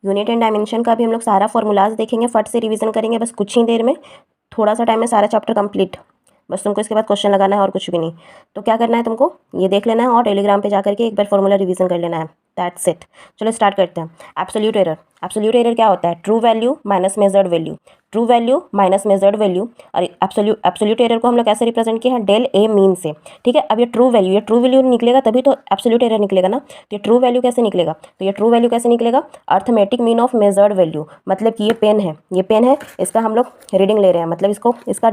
Unit and dimension का भी हम लोग सारा फॉर्मूलाज देखेंगे, फट से रिवीजन करेंगे बस कुछ ही देर में, थोड़ा सा टाइम में सारा चैप्टर कंप्लीट। बस तुमको इसके बाद क्वेश्चन लगाना है और कुछ भी नहीं। तो क्या करना है तुमको, ये देख लेना है और टेलीग्राम पे जाकर के एक बार फॉर्मूला रिवीजन कर लेना है, दैट्स इट। चलो स्टार्ट करते हैं। एब्सोल्यूट एरर, एब्सोल्यूट एरर क्या होता है, true value minus measured value, true value minus measured value. और एब्सोल्यूट एरर को हम लोग कैसे रिप्रेजेंट किए हैं, डेल ए मीन से, ठीक है। अब ये ट्रू वैल्यू निकलेगा तभी तो एब्सोल्यूट एरर निकलेगा ना। तो ये ट्रू वैल्यू कैसे निकलेगा, तो ये ट्रू वैल्यू कैसे निकलेगा, arithmetic mean of measured value. मतलब कि ये पेन है, ये पेन है, इसका हम लोग रीडिंग ले रहे हैं, मतलब इसको, इसका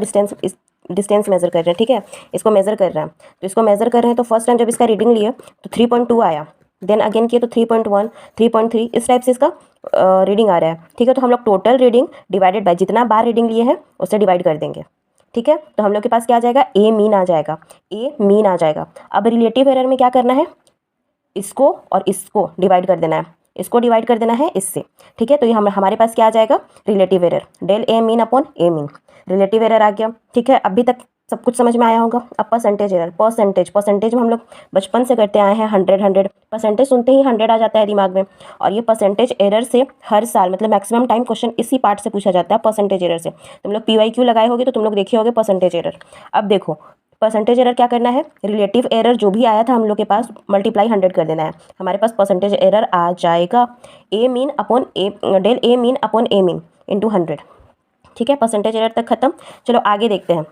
डिस्टेंस मेजर कर रहे हैं, ठीक है, इसको मेजर कर रहे हैं। तो इसको मेजर कर रहे हैं तो फर्स्ट टाइम जब इसका रीडिंग लिए तो 3.2 आया, देन अगेन किए तो 3.1, 3.3, इस टाइप से इसका रीडिंग आ रहा है, ठीक है। तो हम लोग टोटल रीडिंग डिवाइडेड बाय जितना बार रीडिंग लिए हैं उससे डिवाइड कर देंगे, ठीक है। तो हम लोग के पास क्या आ जाएगा, ए मीन आ जाएगा, ए मीन आ जाएगा। अब रिलेटिव एरर में क्या करना है, इसको और इसको डिवाइड कर देना है, इसको डिवाइड कर देना है इससे, ठीक है। तो ये हमारे पास क्या आ जाएगा, relative error, del A mean upon A mean, relative error आ गया, ठीक है। अभी तक सब कुछ समझ में आया होगा। अब परसेंटेज एरर, परसेंटेज में हम लोग बचपन से करते आए हैं, 100 परसेंटेज सुनते ही 100 आ जाता है दिमाग में। और ये परसेंटेज एरर से हर साल मतलब मैक्सिमम टाइम क्वेश्चन इसी पार्ट से पूछा जाता है, परसेंटेज एरर से। तुम लोग PYQ लगाए होगे तो तुम लोग देखे होगे परसेंटेज एरर। अब देखो परसेंटेज एरर क्या करना है, रिलेटिव एरर जो भी आया था हम लोग के पास मल्टीप्लाई 100 कर देना है, हमारे पास परसेंटेज एरर आ जाएगा, ए mean upon A, del A mean upon A mean into 100, ठीक है। परसेंटेज एरर तक खत्म। चलो आगे देखते हैं।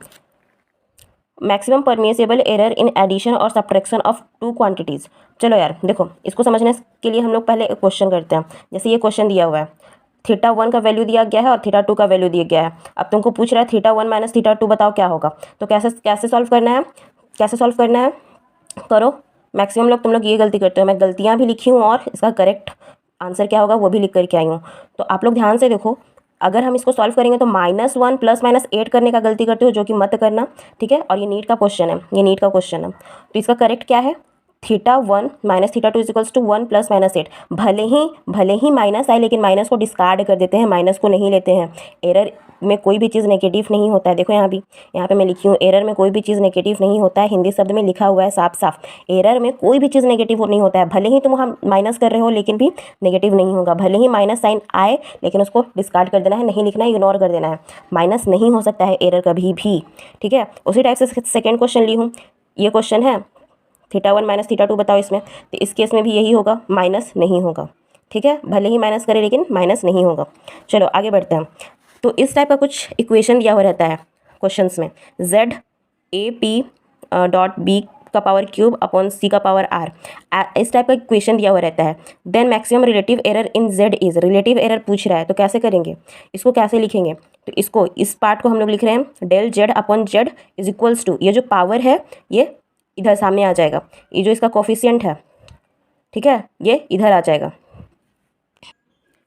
Maximum permissible error in addition और सब्ट्रैक्शन ऑफ टू क्वांटिटीज़। चलो यार देखो, इसको समझने के लिए हम लोग पहले एक क्वेश्चन करते हैं। जैसे ये क्वेश्चन दिया हुआ है, θ1 का वैल्यू दिया गया है और θ2 का वैल्यू दिया गया है। अब तुमको पूछ रहा है θ1 माइनस θ2 बताओ क्या होगा। तो कैसे सॉल्व करना है, कैसे सॉल्व करना है, करो। मैक्सिमम लोग तुम लोग ये गलती करते हो, मैं गलतियाँ भी लिखी हूँ और इसका करेक्ट आंसर क्या होगा वो भी लिख करके आई हूँ। तो आप लोग ध्यान से देखो, अगर हम इसको सॉल्व करेंगे तो -1 + -8 करने का गलती करते हो, जो कि मत करना, ठीक है। और ये नीट का क्वेश्चन है, ये नीट का क्वेश्चन है। तो इसका करेक्ट क्या है, θ1 माइनस θ2 इक्वल्स टू 1 + -8। भले ही माइनस आए लेकिन माइनस को डिस्कार्ड कर देते हैं, माइनस को नहीं लेते हैं। एरर में कोई भी चीज़ नेगेटिव नहीं होता है। देखो यहाँ पे मैं लिखी हूँ, एरर में कोई भी चीज़ नेगेटिव नहीं होता है, हिंदी शब्द में लिखा हुआ है साफ साफ, एरर में कोई भी चीज़ नेगेटिव नहीं होता है। भले ही तुम वहाँ माइनस कर रहे हो लेकिन भी नेगेटिव नहीं होगा, भले ही माइनस साइन आए लेकिन उसको डिस्कार्ड कर देना है, नहीं लिखना है, इग्नोर कर देना है। माइनस नहीं हो सकता है एरर कभी भी, ठीक है। उसी टाइप से सेकेंड क्वेश्चन ली हूँ, ये क्वेश्चन है θ1 माइनस θ2 बताओ इसमें, तो इस केस में भी यही होगा, माइनस नहीं होगा, ठीक है। भले ही माइनस करे लेकिन माइनस नहीं होगा। चलो आगे बढ़ते हैं। तो इस टाइप का कुछ इक्वेशन दिया हुआ रहता है क्वेश्चंस में, ZAP डॉट B का पावर क्यूब अपॉन C का पावर R, इस टाइप का इक्वेशन दिया हुआ रहता है। Then maximum relative error in Z is, relative error पूछ रहा है तो कैसे करेंगे, इसको कैसे लिखेंगे, तो इसको, इस पार्ट को हम लोग लिख रहे हैं del Z upon Z is equals to, ये जो पावर है ये इधर सामने आ जाएगा, ये जो इसका कोफिशिएंट है, ठीक है, ये इधर आ जाएगा,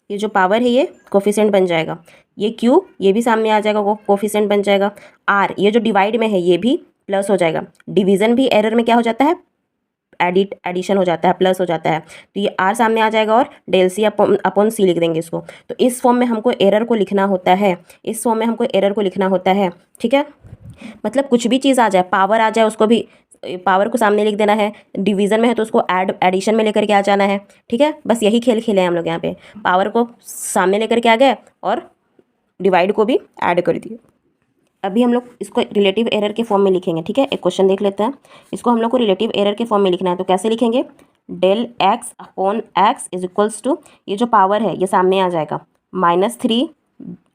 ये जो पावर है ये कोफिशिएंट बन जाएगा, ये क्यू ये भी सामने आ जाएगा, वो कोफिशिएंट बन जाएगा। आर ये जो डिवाइड में है ये भी प्लस हो जाएगा, डिवीजन भी एरर में क्या हो जाता है, एडिशन हो जाता है, प्लस हो जाता है। तो ये आर सामने आ जाएगा और डेल सी अपॉन सी लिख देंगे इसको। तो इस फॉर्म में हमको एरर को लिखना होता है, इस फॉर्म में हमको एरर को लिखना होता है, ठीक है। मतलब कुछ भी चीज़ आ जाए, पावर आ जाए उसको भी, पावर को सामने लिख देना है, डिवीजन में है तो उसको एडिशन में लेकर के आ जाना है, ठीक है। बस यही खेल खेले हैं हम लोग यहाँ पे, पावर को सामने लेकर के आ गए और डिवाइड को भी ऐड कर दिए। अभी हम लोग इसको रिलेटिव एरर के फॉर्म में लिखेंगे, ठीक है। एक क्वेश्चन देख लेते हैं, इसको हम लोग को रिलेटिव एरर के फॉर्म में लिखना है। तो कैसे लिखेंगे, del x upon x is equals to, ये जो पावर है ये सामने आ जाएगा, -3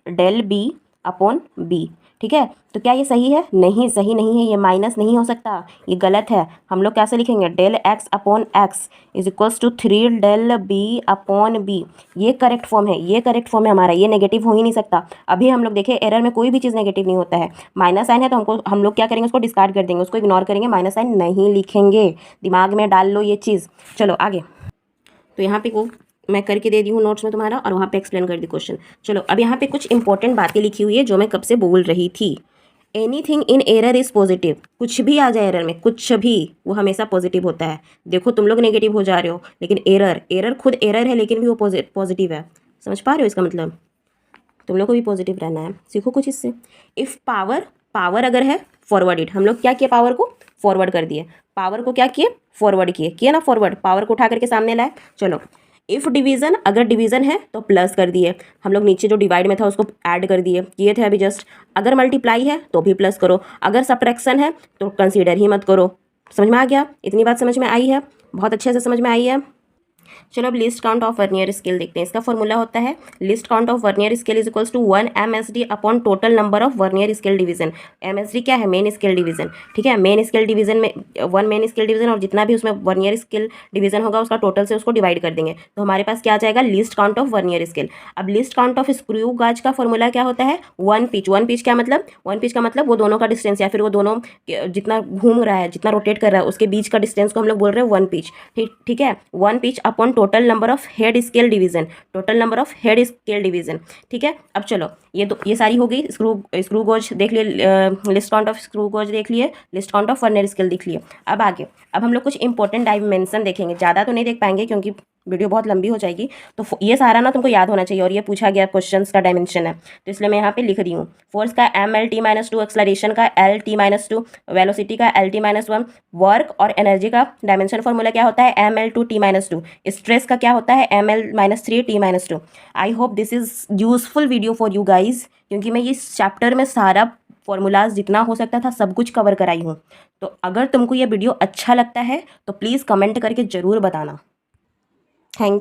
डेल b अपॉन b, ठीक है। तो क्या ये सही है, नहीं सही नहीं है, ये माइनस नहीं हो सकता, ये गलत है। हम लोग कैसे लिखेंगे, del x upon x is equals to 3 del b upon b, ये करेक्ट फॉर्म है, ये करेक्ट फॉर्म है हमारा, ये नेगेटिव हो ही नहीं सकता। अभी हम लोग देखें एरर में कोई भी चीज़ नेगेटिव नहीं होता है, माइनस साइन है तो हम लोग क्या करेंगे, उसको डिस्कार्ड कर देंगे, उसको इग्नोर करेंगे, माइनस साइन नहीं लिखेंगे, दिमाग में डाल लो ये चीज़। चलो आगे, तो यहाँ पे को मैं करके दे दी हूँ नोट्स में तुम्हारा, और वहाँ पे एक्सप्लेन कर दी क्वेश्चन। चलो अब यहाँ पे कुछ इंपॉर्टेंट बातें लिखी हुई है जो मैं कब से बोल रही थी। Anything in error is positive, कुछ भी आ जाए एरर में, कुछ भी, वो हमेशा पॉजिटिव होता है। देखो तुम लोग नेगेटिव हो जा रहे हो लेकिन एरर खुद एरर है लेकिन भी वो पॉजिटिव है, समझ पा रहे हो इसका मतलब, तुम लोग को भी पॉजिटिव रहना है, सीखो कुछ इससे। इफ़ पावर अगर है फॉरवर्डेड, हम लोग क्या किए, पावर को फॉरवर्ड कर दिए, पावर को क्या किए, फॉरवर्ड किए ना, फॉरवर्ड, पावर को उठा करके सामने लाए। चलो इफ़ डिवीज़न, अगर डिवीज़न है तो प्लस कर दिए, हम लोग नीचे जो डिवाइड में था उसको ऐड कर दिए, किए थे अभी जस्ट। अगर मल्टीप्लाई है तो भी प्लस करो, अगर सब्ट्रैक्शन है तो कंसीडर ही मत करो। समझ में आ गया? इतनी बात समझ में आई है? बहुत अच्छे से समझ में आई है। चलो अब least count of vernier scale देखते हैं। इसका फॉर्मूला होता है least count of vernier scale is equals to 1 MSD upon total number of vernier scale division. MSD क्या है? Main scale division. ठीक है, मेन स्केल डिवीजन में 1 मेन स्केल डिवीजन और जितना भी उसमें वर्नियर स्केल डिवीजन होगा उसका टोटल से उसको डिवाइड कर देंगे, तो हमारे पास क्या आ जाएगा? List count of vernier scale. अब लिस्ट काउंट ऑफ स्क्रू गाज का फॉर्मूला क्या होता है? 1 पिच। 1 पिच क्या मतलब? 1 पिच का मतलब वो दोनों का डिस्टेंस या फिर वो दोनों जितना घूम रहा है, जितना रोटेट कर रहा है उसके बीच का डिस्टेंस को हम लोग बोल रहे हैं 1 पिच। ठीक है, 1 pitch upon total number of head scale division, total number of head scale division. ठीक है, अब चलो ये सारी हो गई। स्क्रू गोज देख लिए, list count of screw gauge देख लिए, list count of vernier scale देख लिए। अब आगे अब हम लोग कुछ इंपॉर्टेंट डायमेंशन देखेंगे, ज़्यादा तो नहीं देख पाएंगे क्योंकि वीडियो बहुत लंबी हो जाएगी। तो ये सारा ना तुमको याद होना चाहिए और ये पूछा गया क्वेश्चंस का डायमेंशन है, तो इसलिए मैं यहाँ पे लिख रही हूँ। फोर्स का MLT-2, एक्सलरेशन का LT-2, वेलोसिटी का LT-1, वर्क और एनर्जी का डायमेंशन फॉर्मूला क्या होता है? ML2T-2, स्ट्रेस का क्या होता है? ML-3T-2। I hope this is useful video for you guys, क्योंकि मैं इस चैप्टर में सारा फॉर्मूलाज जितना हो सकता था सब कुछ कवर कराई हूँ। तो अगर तुमको ये वीडियो अच्छा लगता है तो प्लीज़ कमेंट करके ज़रूर बताना। थैंक